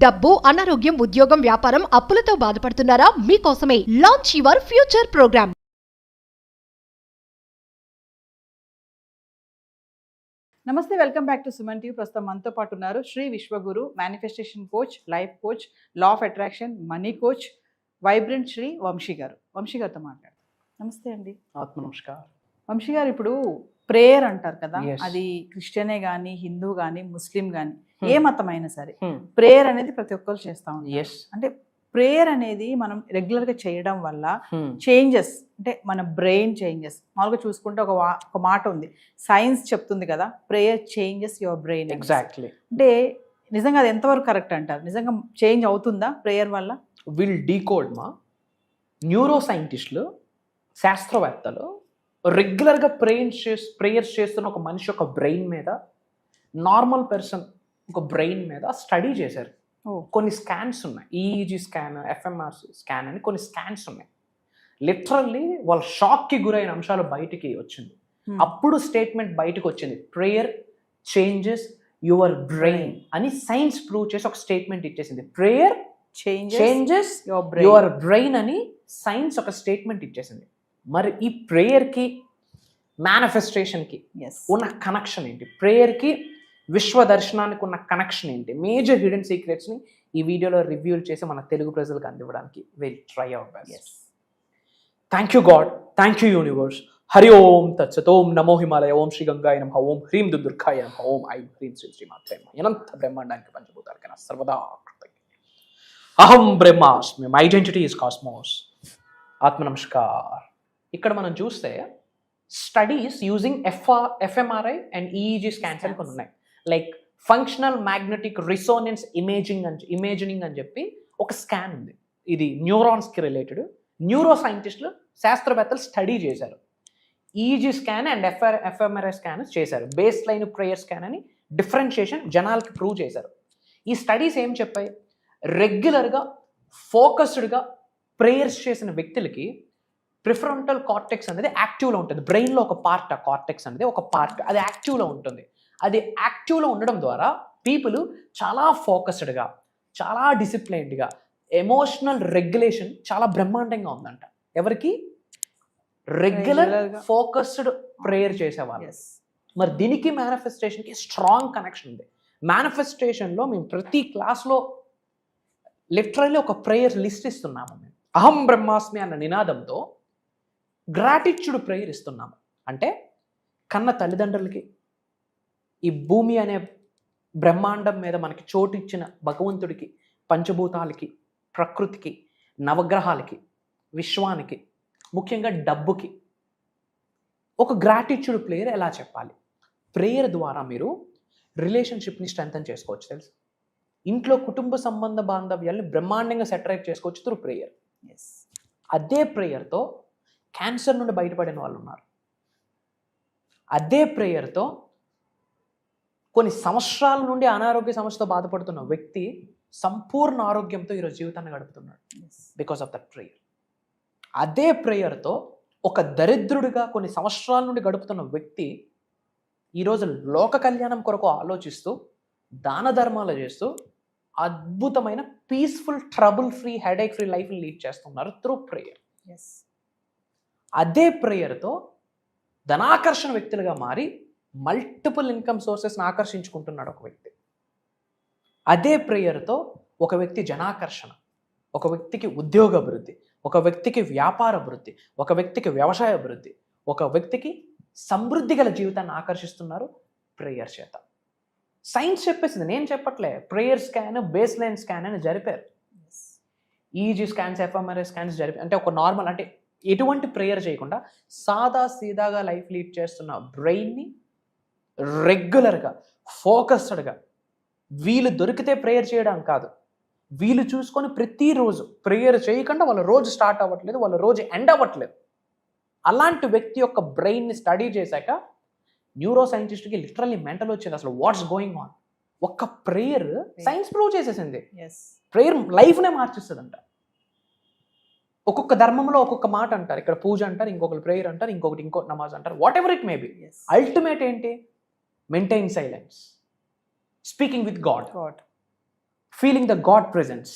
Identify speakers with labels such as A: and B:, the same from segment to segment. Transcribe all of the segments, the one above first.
A: డబ్బు, అనారోగ్యం, ఉద్యోగం, వ్యాపారం, అప్పులతో బాధపడుతున్నారా? మీకోసమే లాంచ్ యువర్ ఫ్యూచర్ ప్రోగ్రామ్.
B: నమస్తే, welcome back to Suman TV. ప్రస్తుతం మనతో పాటు ఉన్నారు Shri Vishwaguru, manifestation coach, life coach, law of attraction, money coach, vibrant Shri Vamsi garu. Vamsi గారితో మాట్లాడు. నమస్తే అండి.
C: ఆత్మ నమస్కారం.
B: వంశీ గారు, ఇప్పుడు ప్రేయర్ అంటారు కదా,
C: Yes.
B: అది క్రిస్టియనే కానీ, హిందూ కానీ, ముస్లిం కానీ, ఏ మతం అయినా సరే ప్రేయర్ అనేది ప్రతి ఒక్కరు చేస్తూ ఉంటారు.
C: ఎస్.
B: అంటే ప్రేయర్ అనేది మనం రెగ్యులర్గా చేయడం వల్ల చేంజెస్, అంటే మన బ్రెయిన్ చేంజెస్, మామూలుగా చూసుకుంటే ఒక మాట ఉంది, సైన్స్ చెప్తుంది కదా, prayer changes your brain.
C: Exactly.
B: అంటే నిజంగా అది ఎంతవరకు కరెక్ట్ అంటారు? నిజంగా చేంజ్ అవుతుందా ప్రేయర్ వల్ల?
C: విల్ డీకోడ్ మా న్యూరో సైంటిస్టులు, శాస్త్రవేత్తలు రెగ్యులర్గా ప్రేయర్స్ చేస్తున్న ఒక మనిషి యొక్క బ్రెయిన్ మీద, నార్మల్ పర్సన్ ఒక బ్రెయిన్ మీద స్టడీ చేశారు. కొన్ని స్కాన్స్ ఉన్నాయి, ఈఈజీ స్కాన్, ఎఫ్ఎంఆర్ స్కాన్ అని కొన్ని స్కాన్స్ ఉన్నాయి. లిటరల్లీ వాళ్ళ షాక్కి గురైన అంశాలు బయటికి వచ్చింది. అప్పుడు స్టేట్మెంట్ బయటకు వచ్చింది, ప్రేయర్ చేంజెస్ యువర్ బ్రెయిన్ అని సైన్స్ ప్రూవ్ చేసి ఒక స్టేట్మెంట్ ఇచ్చేసింది. ప్రేయర్ చేంజెస్ యువర్ బ్రెయిన్ అని సైన్స్ ఒక స్టేట్మెంట్ ఇచ్చేసింది. మరి ఈ ప్రేయర్కి మేనిఫెస్టేషన్కి ఉన్న కనెక్షన్ ఏంటి? ప్రేయర్కి విశ్వ దర్శనానికి ఉన్న కనెక్షన్ ఏంటి? మేజర్ హిడెన్ సీక్రెట్స్ని ఈ వీడియోలో రివ్యూలు చేసి మన తెలుగు ప్రజలకు అందివ్వడానికి will try our best. Thank you God, thank you universe. Hari ఓం తత్సత్. ఓం నమో హిమాలయ, ఓం శ్రీ గంగాయ నమః, ఓం హ్రీం దుర్గాయ నమః, ఓం ఐం హ్రీం శ్రీ శ్రీమాత్రే నమః. అనంత బ్రహ్మాండానికి పంచభూతాలకైనా సర్వదా కృతజ్ఞ. అహం బ్రహ్మాస్మి, మై ఐడెంటిటీ ఇస్ కాస్మోస్. ఆత్మ నమస్కార్. ఇక్కడ మనం చూస్తే studies using fMRI and EEG scans అని కొన్ని ఉన్నాయి. లైక్ ఫంక్షనల్ మ్యాగ్నెటిక్ రిసోనెన్స్ ఇమేజినింగ్ అని చెప్పి ఒక స్కాన్ ఉంది. ఇది న్యూరాన్స్కి రిలేటెడ్. న్యూరో సైంటిస్టులు, శాస్త్రవేత్తలు స్టడీ చేశారు. EEG scan and fMRI scan చేశారు. బేస్ లైన్ ప్రేయర్ స్కాన్ అని డిఫరెన్షియేషన్ జనాలకి ప్రూవ్ చేశారు. ఈ స్టడీస్ ఏం చెప్పాయి? రెగ్యులర్గా ఫోకస్డ్గా ప్రేయర్స్ చేసిన వ్యక్తులకి ప్రిఫ్రంటల్ కార్టెక్స్ అనేది యాక్టివ్లో ఉంటుంది. బ్రెయిన్లో ఒక పార్ట్, ఆ కార్టెక్స్ అనేది ఒక పార్ట్, అది యాక్టివ్లో ఉంటుంది. అది యాక్టివ్లో ఉండడం ద్వారా పీపుల్ చాలా ఫోకస్డ్గా, చాలా డిసిప్లైన్డ్గా, ఎమోషనల్ రెగ్యులేషన్ చాలా బ్రహ్మాండంగా ఉందంట. ఎవరికి? రెగ్యులర్ ఫోకస్డ్ ప్రేయర్ చేసేవాళ్ళు. మరి దీనికి మేనిఫెస్టేషన్కి స్ట్రాంగ్ కనెక్షన్ ఉంది. మేనిఫెస్టేషన్లో మేము ప్రతి క్లాస్లో లిటరల్లీ ఒక ప్రేయర్ లిస్ట్ ఇస్తున్నాము. మేము అహం బ్రహ్మాస్మి అన్న నినాదంతో గ్రాటిట్యూడ్ ప్రేయర్ ఇస్తున్నాము. అంటే కన్న తల్లిదండ్రులకి, ఈ భూమి అనే బ్రహ్మాండం మీద మనకి చోటు ఇచ్చిన భగవంతుడికి, పంచభూతాలకి, ప్రకృతికి, నవగ్రహాలకి, విశ్వానికి, ముఖ్యంగా డబ్బుకి ఒక గ్రాటిట్యూడ్ ప్రేయర్ ఎలా చెప్పాలి? ప్రేయర్ ద్వారా మీరు రిలేషన్షిప్ని స్ట్రెంథన్ చేసుకోవచ్చు. తెలుసు, ఇంట్లో కుటుంబ సంబంధ బాంధవ్యాల్ని బ్రహ్మాండంగా సెటరేట్ చేసుకోవచ్చు త్రూ ప్రేయర్. అదే ప్రేయర్తో క్యాన్సర్ నుండి బయటపడిన వాళ్ళు ఉన్నారు. అదే ప్రేయర్తో కొన్ని సంవత్సరాల నుండి అనారోగ్య సమస్యతో బాధపడుతున్న వ్యక్తి సంపూర్ణ ఆరోగ్యంతో ఈరోజు జీవితాన్ని గడుపుతున్నాడు బికాస్ ఆఫ్ దట్ ప్రేయర్. అదే ప్రేయర్తో ఒక దరిద్రుడిగా కొన్ని సంవత్సరాల నుండి గడుపుతున్న వ్యక్తి ఈరోజు లోక కళ్యాణం కొరకు ఆలోచిస్తూ, దాన ధర్మాలు చేస్తూ అద్భుతమైన peaceful, trouble free, headache free లైఫ్ని లీడ్ చేస్తున్నారు త్రూ ప్రేయర్. అదే ప్రేయర్తో ధనాకర్షణ వ్యక్తులుగా మారి మల్టిపుల్ ఇన్కమ్ సోర్సెస్ని ఆకర్షించుకుంటున్నాడు ఒక వ్యక్తి. అదే ప్రేయర్తో ఒక వ్యక్తి జనాకర్షణ, ఒక వ్యక్తికి ఉద్యోగ అభివృద్ధి, ఒక వ్యక్తికి వ్యాపార అభివృద్ధి, ఒక వ్యక్తికి వ్యవసాయ అభివృద్ధి, ఒక వ్యక్తికి సమృద్ధి గల జీవితాన్ని ఆకర్షిస్తున్నారు ప్రేయర్ చేత. సైన్స్ చెప్పేసింది, నేను చెప్పట్లే. Prayer scan, base line scan అని జరిపారు. ఈజీ స్కాన్స్, ఎఫ్ఎంఆర్ఐ స్కాన్స్ జరిపారు. అంటే ఒక నార్మల్, అంటే ఎటువంటి ప్రేయర్ చేయకుండా సాదా సీదాగా లైఫ్ లీడ్ చేస్తున్న బ్రెయిన్ని రెగ్యులర్గా, ఫోకస్డ్గా, వీలు దొరికితే ప్రేయర్ చేయడం కాదు, వీలు చూసుకొని ప్రతిరోజు ప్రేయర్ చేయకుండా వాళ్ళ రోజు స్టార్ట్ అవ్వట్లేదు, వాళ్ళ రోజు ఎండ్ అవ్వట్లేదు. అలాంటి వ్యక్తి యొక్క బ్రెయిన్ని స్టడీ చేశాక న్యూరో సైంటిస్ట్కి లిటరల్లీ మెంటల్ వచ్చింది, అసలు వాట్స్ గోయింగ్ ఆన్. ఒక్క ప్రేయర్ సైన్స్ ప్రూవ్ చేసేసింది, ప్రేయర్ లైఫ్నే మార్చిస్తుందంట. ఒక్కొక్క ధర్మంలో ఒక్కొక్క మాట అంటారు. ఇక్కడ పూజ అంటారు, ఇంకొకరు ప్రేయర్ అంటారు, ఇంకొకటి నమాజ్ అంటారు. Whatever it may be, ultimate ఏంటి? Maintain silence, speaking with God, feeling the God presence,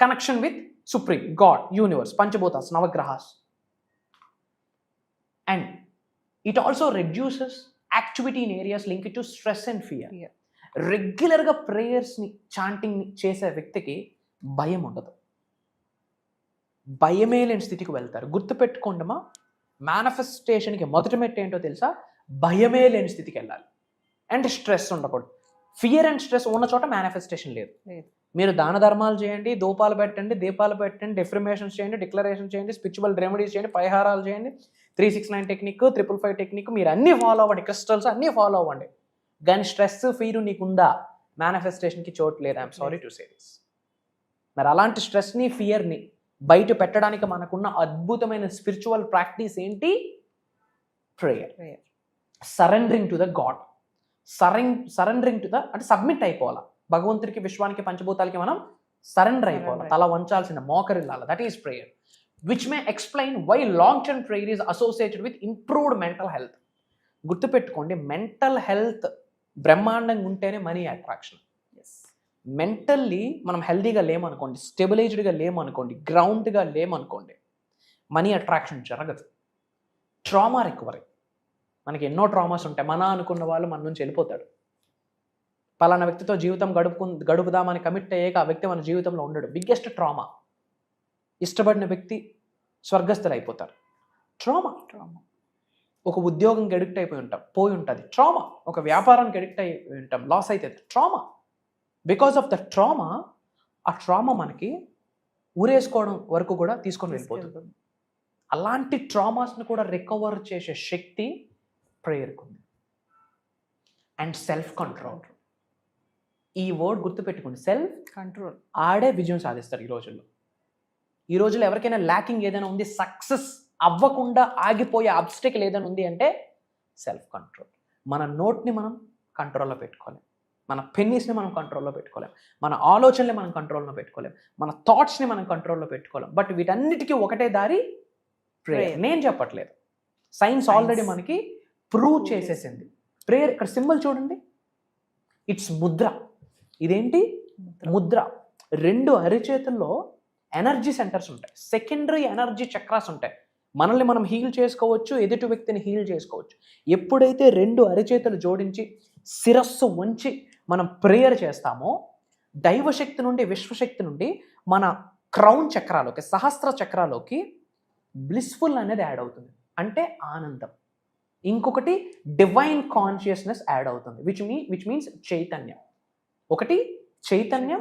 C: connection with supreme God, universe, పంచభూతాస్, నవగ్రహాస్. And it also reduces activity in areas link to stress and fear. రెగ్యులర్గా ప్రేయర్స్ని chanting చేసే వ్యక్తికి భయం ఉండదు, భయమే లేని స్థితికి వెళ్తారు. గుర్తుపెట్టుకోండమా, మేనిఫెస్టేషన్కి మొదటి మెట్టు ఏంటో తెలుసా? భయమే లేని స్థితికి వెళ్ళాలి. అండ్ స్ట్రెస్ ఉండకూడదు. ఫియర్ అండ్ స్ట్రెస్ ఉన్న చోట మేనిఫెస్టేషన్ లేదు. మీరు దాన ధర్మాలు చేయండి, ధూపాలు పెట్టండి, దీపాలు పెట్టండి, డిఫర్మేషన్స్ చేయండి, డిక్లరేషన్ చేయండి, స్పిరిచువల్ రెమెడీస్ చేయండి, పరిహారాలు చేయండి, 369 టెక్నిక్, 555 టెక్నిక్, మీరు అన్నీ ఫాలో అవ్వండి, క్రిస్టల్స్ అన్నీ ఫాలో అవ్వండి. కానీ స్ట్రెస్ ఫీరు నీకుందా, మేనిఫెస్టేషన్కి చోటు లేదు. I'm sorry to say this. మరి అలాంటి స్ట్రెస్ని, ఫియర్ని బయట పెట్టడానికి మనకున్న అద్భుతమైన స్పిరిచువల్ ప్రాక్టీస్ ఏంటి? Prayer. Surrendering to the god, surrendering to the, అంటే సబ్మిట్ అయిపోవాలా భగవంతుడికి, విశ్వానికి, పంచభూతాలకి మనం సరెండర్ అయిపోవాలి, తల వంచాల్సిన, మోకరిల్లాలి. That is prayer, which may explain why long term prayer is associated with improved mental health. గుర్తుపెట్టుకోండి, మెంటల్ హెల్త్ బ్రహ్మాండంగా ఉంటేనే మనీ అట్రాక్షన్. మెంటల్లీ మనం హెల్తీగా లేమనుకోండి, స్టెబిలైజ్డ్గా లేమనుకోండి, గ్రౌండ్గా లేమనుకోండి, మనీ అట్రాక్షన్ జరగదు. ట్రామా రికవరీ, మనకి ఎన్నో ట్రామాస్ ఉంటాయి. మన అనుకున్న వాళ్ళు మన నుంచి వెళ్ళిపోతాడు. పలానా వ్యక్తితో జీవితం గడుపుదామని కమిట్ అయ్యాక ఆ వ్యక్తి మన జీవితంలో ఉండడు. Biggest trauma. ఇష్టపడిన వ్యక్తి స్వర్గస్థులు అయిపోతారు. ట్రామా. ఒక ఉద్యోగంకి అడిక్ట్ అయిపోయి ఉంటాం, పోయి ఉంటుంది, ట్రామా. ఒక వ్యాపారానికి అడిక్ట్ అయి ఉంటాం, లాస్ అయితే trauma. Because of the trauma, ఆ ట్రామా మనకి ఊరేసుకోవడం వరకు కూడా తీసుకొని వెళ్ళిపోతుంది. అలాంటి ట్రామాస్ని కూడా రికవర్ చేసే శక్తి ప్రేయర్కి ఉంది. And self control. ఈ వర్డ్ గుర్తుపెట్టుకోండి, సెల్ఫ్ కంట్రోల్. ఆడే విజయం సాధిస్తారు ఈ రోజుల్లో. ఈ రోజుల్లో ఎవరికైనా ల్యాకింగ్ ఏదైనా ఉంది, సక్సెస్ అవ్వకుండా ఆగిపోయే అబ్స్టెకల్ ఏదైనా ఉంది అంటే సెల్ఫ్ కంట్రోల్. మన నోట్ని మనం కంట్రోల్లో పెట్టుకోలేం, మన పెన్నీస్ని మనం కంట్రోల్లో పెట్టుకోలేం, మన ఆలోచనని మనం కంట్రోల్లో పెట్టుకోలేం, మన థాట్స్ని మనం కంట్రోల్లో పెట్టుకోలేం. బట్ వీటన్నిటికీ ఒకటే దారి ప్రేయర్. నేను చెప్పట్లేదు, సైన్స్ ఆల్రెడీ మనకి ప్రూవ్ చేసేసింది. ప్రేయర్, ఇక్కడ సింబల్ చూడండి, ఇట్స్ ముద్ర. ఇదేంటి? ముద్ర. రెండు అరిచేతుల్లో ఎనర్జీ సెంటర్స్ ఉంటాయి, సెకండరీ ఎనర్జీ చక్రాస్ ఉంటాయి. మనల్ని మనం హీల్ చేసుకోవచ్చు, ఎదుటి వ్యక్తిని హీల్ చేసుకోవచ్చు. ఎప్పుడైతే రెండు అరిచేతులు జోడించి శిరస్సు వంచి మనం ప్రేయర్ చేస్తామో, దైవశక్తి నుండి, విశ్వశక్తి నుండి మన క్రౌన్ చక్రాలోకి, సహస్ర చక్రాలోకి బ్లిస్ఫుల్ అనేది యాడ్ అవుతుంది, అంటే ఆనందం. ఇంకొకటి డివైన్ కాన్షియస్నెస్ యాడ్ అవుతుంది, విచ్ మీన్స్ చైతన్యం. ఒకటి చైతన్యం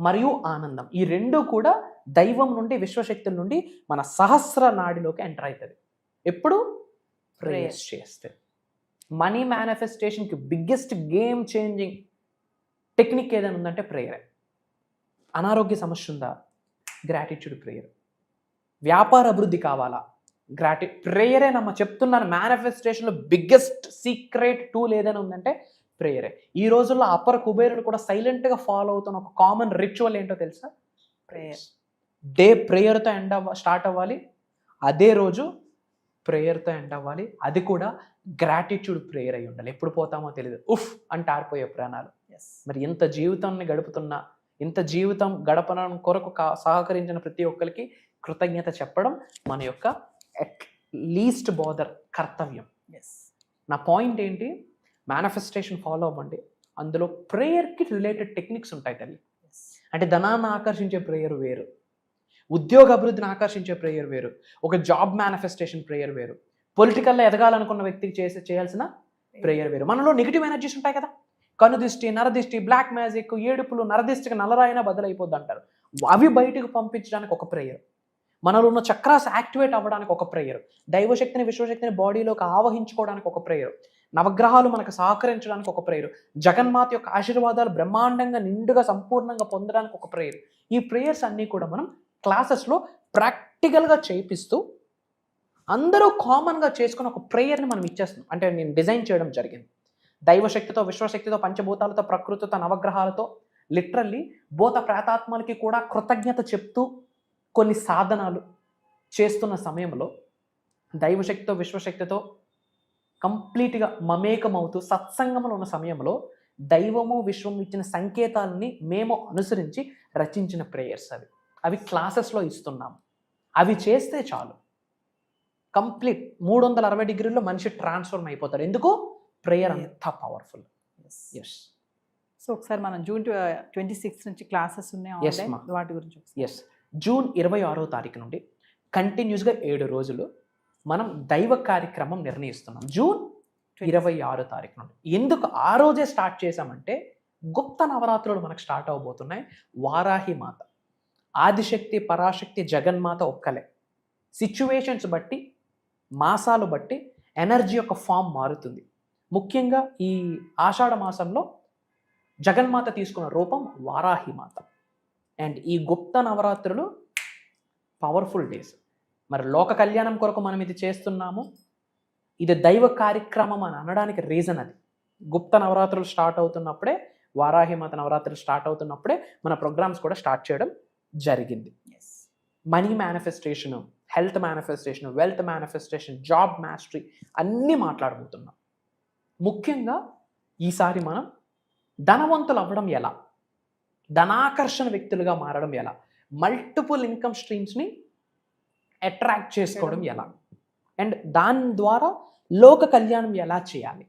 C: మరియు ఆనందం. ఈ రెండు కూడా దైవం నుండి, విశ్వశక్తుల నుండి మన సహస్ర నాడిలోకి ఎంటర్ అవుతుంది. ఎప్పుడు? ప్రేయర్స్ చేస్తే. మనీ మేనిఫెస్టేషన్కి బిగ్గెస్ట్ గేమ్ చేంజింగ్ టెక్నిక్ ఏదైనా ఉందంటే ప్రేయరే. అనారోగ్య సమస్య ఉందా? Gratitude prayer. వ్యాపార అభివృద్ధి కావాలా? ప్రేయరే. చెప్తున్నాను, మేనిఫెస్టేషన్లో బిగ్గెస్ట్ సీక్రెట్ టూల్ ఏదైనా ఉందంటే ప్రేయరే. ఈ రోజుల్లో అపర కుబేరుడు కూడా సైలెంట్గా ఫాలో అవుతున్న ఒక కామన్ రిచువల్ ఏంటో తెలుసా? ప్రేయర్. డే ప్రేయర్తో స్టార్ట్ అవ్వాలి, అదే రోజు ప్రేయర్తో ఎండ్ అవ్వాలి. అది కూడా గ్రాటిట్యూడ్ ప్రేయర్ అయి ఉండాలి. ఎప్పుడు పోతామో తెలియదు, ఉఫ్ అంటే ఆరిపోయే ప్రాణాలు. మరి ఇంత జీవితాన్ని గడుపుతున్నా, ఇంత జీవితం గడపడం కొరకు సహకరించిన ప్రతి ఒక్కరికి కృతజ్ఞత చెప్పడం మన యొక్క లీస్ట్ బోదర్ కర్తవ్యం. నా పాయింట్ ఏంటి? మేనిఫెస్టేషన్ ఫాలో అవ్వండి, అందులో ప్రేయర్కి రిలేటెడ్ టెక్నిక్స్ ఉంటాయి తల్లి. అంటే ధనాన్ని ఆకర్షించే ప్రేయర్ వేరు, ఉద్యోగ అభివృద్ధిని ఆకర్షించే ప్రేయర్ వేరు, ఒక జాబ్ మేనిఫెస్టేషన్ ప్రేయర్ వేరు, పొలిటికల్లో ఎదగాలనుకున్న వ్యక్తికి చేయాల్సిన ప్రేయర్ వేరు. మనలో నెగిటివ్ ఎనర్జీస్ ఉంటాయి కదా, కనుదిష్టి, నరదిష్టి, బ్లాక్ మ్యాజిక్, ఏడుపులు, నరదిష్టికి నల్లరాయినా బదులైపోద్ది అంటారు. అవి బయటకు పంపించడానికి ఒక ప్రేయర్, మనలో ఉన్న చక్రాస్ యాక్టివేట్ అవ్వడానికి ఒక ప్రేయర్, దైవశక్తిని, విశ్వశక్తిని బాడీలోకి ఆవహించుకోవడానికి ఒక ప్రేయర్, నవగ్రహాలు మనకు సహకరించడానికి ఒక ప్రేయర్, జగన్మాత యొక్క ఆశీర్వాదాలు బ్రహ్మాండంగా నిండుగా సంపూర్ణంగా పొందడానికి ఒక ప్రేయర్. ఈ ప్రేయర్స్ అన్నీ కూడా మనం క్లాసెస్లో ప్రాక్టికల్గా చేపిస్తూ అందరూ కామన్గా చేసుకుని ఒక ప్రేయర్ని మనం ఇచ్చేస్తున్నాం. అంటే నేను డిజైన్ చేయడం జరిగింది. దైవశక్తితో, విశ్వశక్తితో, పంచభూతాలతో, ప్రకృతితో, నవగ్రహాలతో, లిటరల్లీ భూత ప్రేతాత్మలకి కూడా కృతజ్ఞత చెప్తూ కొన్ని సాధనాలు చేస్తున్న సమయంలో, దైవశక్తితో, విశ్వశక్తితో కంప్లీట్గా మమేకమవుతూ సత్సంగంలో ఉన్న సమయంలో దైవము విశ్వం ఇచ్చిన సంకేతాలని మేము అనుసరించి రచించిన ప్రేయర్స్ అవి క్లాసెస్లో ఇస్తున్నాము. అవి చేస్తే చాలు, కంప్లీట్ 360 డిగ్రీల్లో మనిషి ట్రాన్స్ఫార్మ్ అయిపోతాడు. ఎందుకు? ప్రేయర్ అంత పవర్ఫుల్. ఎస్.
B: సో ఒకసారి మనం జూన్ 26 నుంచి క్లాసెస్ ఉన్నాయి
C: Yes,
B: ఆన్లైన్,
C: ma.
B: వాటి గురించి ఒకసారి.
C: ఎస్, జూన్ 26వ తారీఖు నుండి కంటిన్యూస్గా 7 రోజులు మనం దైవ కార్యక్రమం నిర్ణయిస్తున్నాం. జూన్ 26 తారీఖు నుండి. ఎందుకు ఆ రోజే స్టార్ట్ చేశామంటే, గుప్త నవరాత్రులు మనకు స్టార్ట్ అవబోతున్నాయి. వారాహి మాత, ఆదిశక్తి, పరాశక్తి, జగన్మాత ఒక్కలే. సిచ్యువేషన్స్ బట్టి, మాసాలు బట్టి ఎనర్జీ యొక్క ఫామ్ మారుతుంది. ముఖ్యంగా ఈ ఆషాఢ మాసంలో జగన్మాత తీసుకున్న రూపం వారాహి మాత. అండ్ ఈ గుప్త నవరాత్రులు పవర్ఫుల్ డేస్. మరి లోక కళ్యాణం కొరకు మనం ఇది చేస్తున్నాము. ఇది దైవ కార్యక్రమం అని అనడానికి రీజన్ అది. గుప్త నవరాత్రులు స్టార్ట్ అవుతున్నప్పుడే, వారాహి మాత నవరాత్రులు స్టార్ట్ అవుతున్నప్పుడే మన ప్రోగ్రామ్స్ కూడా స్టార్ట్ చేయడం జరిగింది. Money manifestation, health manifestation, wealth manifestation, job mastery అన్నీ మాట్లాడబోతున్నాం. ముఖ్యంగా ఈసారి మనం ధనవంతులు అవ్వడం ఎలా, ధనాకర్షణ వ్యక్తులుగా మారడం ఎలా, మల్టిపుల్ ఇన్కమ్ స్ట్రీమ్స్ని అట్రాక్ట్ చేసుకోవడం ఎలా, అండ్ దాని ద్వారా లోక కళ్యాణం ఎలా చేయాలి,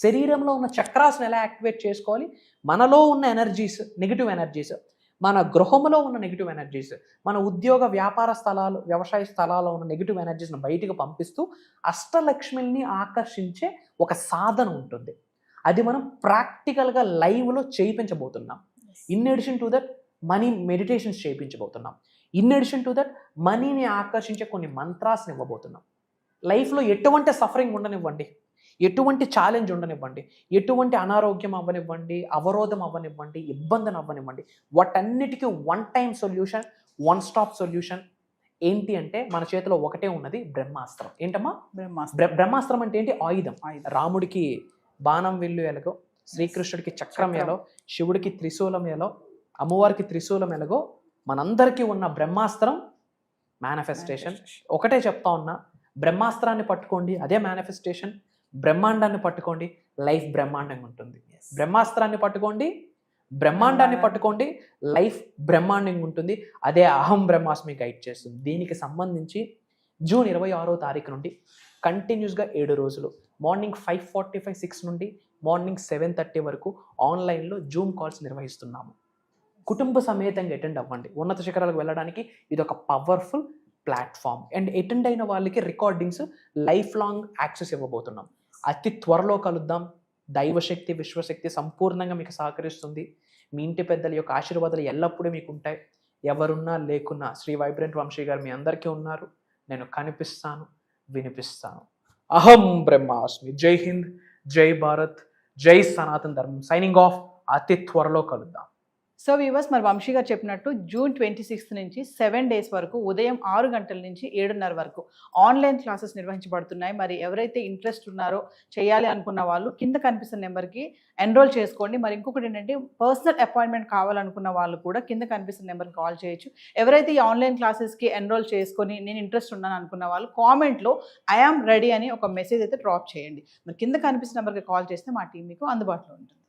C: శరీరంలో ఉన్న చక్రాస్ని ఎలా యాక్టివేట్ చేసుకోవాలి, మనలో ఉన్న ఎనర్జీస్, నెగిటివ్ ఎనర్జీస్, మన గృహంలో ఉన్న నెగిటివ్ ఎనర్జీస్, మన ఉద్యోగ వ్యాపార స్థలాలు, వ్యవసాయ స్థలాల్లో ఉన్న నెగిటివ్ ఎనర్జీస్ని బయటకు పంపిస్తూ అష్టలక్ష్మిని ఆకర్షించే ఒక సాధన ఉంటుంది. అది మనం ప్రాక్టికల్గా లైవ్లో చేయించబోతున్నాం. In addition to that money meditations చేయించబోతున్నాం. ఇన్ అడిషన్ టు దట్ మనీని ఆకర్షించే కొన్ని మంత్రాస్ని ఇవ్వబోతున్నాం. లైఫ్లో ఎటువంటి సఫరింగ్ ఉండనివ్వండి, ఎటువంటి ఛాలెంజ్ ఉండనివ్వండి, ఎటువంటి అనారోగ్యం అవ్వనివ్వండి, అవరోధం అవ్వనివ్వండి, ఇబ్బందిని అవ్వనివ్వండి, వాటన్నిటికీ one time solution, one stop solution ఏంటి అంటే మన చేతిలో ఒకటే ఉన్నది, బ్రహ్మాస్త్రం. ఏంటమ్మా? బ్రహ్మాస్త్రం అంటే ఏంటి? ఆయుధం. రాముడికి బాణం విల్లు ఎలాగో, శ్రీకృష్ణుడికి చక్రం ఎలాగో, శివుడికి త్రిశూలం ఎలాగో, అమ్మవారికి త్రిశూలం ఎలాగో, మనందరికీ ఉన్న బ్రహ్మాస్త్రం మేనిఫెస్టేషన్. ఒకటే చెప్తా ఉన్నా, బ్రహ్మాస్త్రాన్ని పట్టుకోండి, అదే మేనిఫెస్టేషన్. బ్రహ్మాండాన్ని పట్టుకోండి, లైఫ్ బ్రహ్మాండంగా ఉంటుంది. బ్రహ్మాస్త్రాన్ని పట్టుకోండి, బ్రహ్మాండాన్ని పట్టుకోండి, లైఫ్ బ్రహ్మాండంగా ఉంటుంది. అదే అహం బ్రహ్మాస్మి గైడ్ చేస్తుంది. దీనికి సంబంధించి జూన్ 26వ తారీఖు నుండి కంటిన్యూస్గా 7 రోజులు మార్నింగ్ 5:45, 6 నుండి మార్నింగ్ 7:30 వరకు ఆన్లైన్లో జూమ్ కాల్స్ నిర్వహిస్తున్నాము. కుటుంబ సమేతంగా అటెండ్ అవ్వండి. ఉన్నత శిఖరాలకు వెళ్ళడానికి ఇది ఒక పవర్ఫుల్ ప్లాట్ఫామ్. అండ్ అటెండ్ అయిన వాళ్ళకి రికార్డింగ్స్, లైఫ్ లాంగ్ యాక్సెస్ ఇవ్వబోతున్నాం. అతి త్వరలో కలుద్దాం. దైవశక్తి, విశ్వశక్తి సంపూర్ణంగా మీకు సహకరిస్తుంది. మీ ఇంటి పెద్దల యొక్క ఆశీర్వాదాలు ఎల్లప్పుడూ మీకు ఉంటాయి. ఎవరున్నా లేకున్నా శ్రీ వైబ్రెంట్ వంశీ గారు మీ అందరికీ ఉన్నారు. నేను కనిపిస్తాను, వినిపిస్తాను. అహం బ్రహ్మాస్మి. జై హింద్, జై భారత్, జై సనాతన్ ధర్మం. Signing off. అతి త్వరలో కలుద్దాం.
B: సో వ్యూవర్స్, మరి వంశీ గారు చెప్పినట్టు జూన్ 26 నుంచి 7 days వరకు ఉదయం 6 గంటల నుంచి 7:30 వరకు ఆన్లైన్ క్లాసెస్ నిర్వహించబడుతున్నాయి. మరి ఎవరైతే ఇంట్రెస్ట్ ఉన్నారో, చేయాలి అనుకున్న వాళ్ళు కింద కనిపిస్తున్న నెంబర్కి ఎన్రోల్ చేసుకోండి. మరి ఇంకొకటి ఏంటంటే, పర్సనల్ అపాయింట్మెంట్ కావాలనుకున్న వాళ్ళు కూడా కింద కనిపిస్తున్న నెంబర్కి కాల్ చేయొచ్చు. ఎవరైతే ఈ ఆన్లైన్ క్లాసెస్కి ఎన్రోల్ చేసుకొని నేను ఇంట్రెస్ట్ ఉన్నాను అనుకున్న వాళ్ళు కామెంట్లో ఐ యామ్ రెడీ అని ఒక మెసేజ్ అయితే డ్రాప్ చేయండి. మరి కింద కనిపిస్తున్న నెంబర్కి కాల్ చేస్తే మా టీం మీకు అందుబాటులో ఉంటుంది.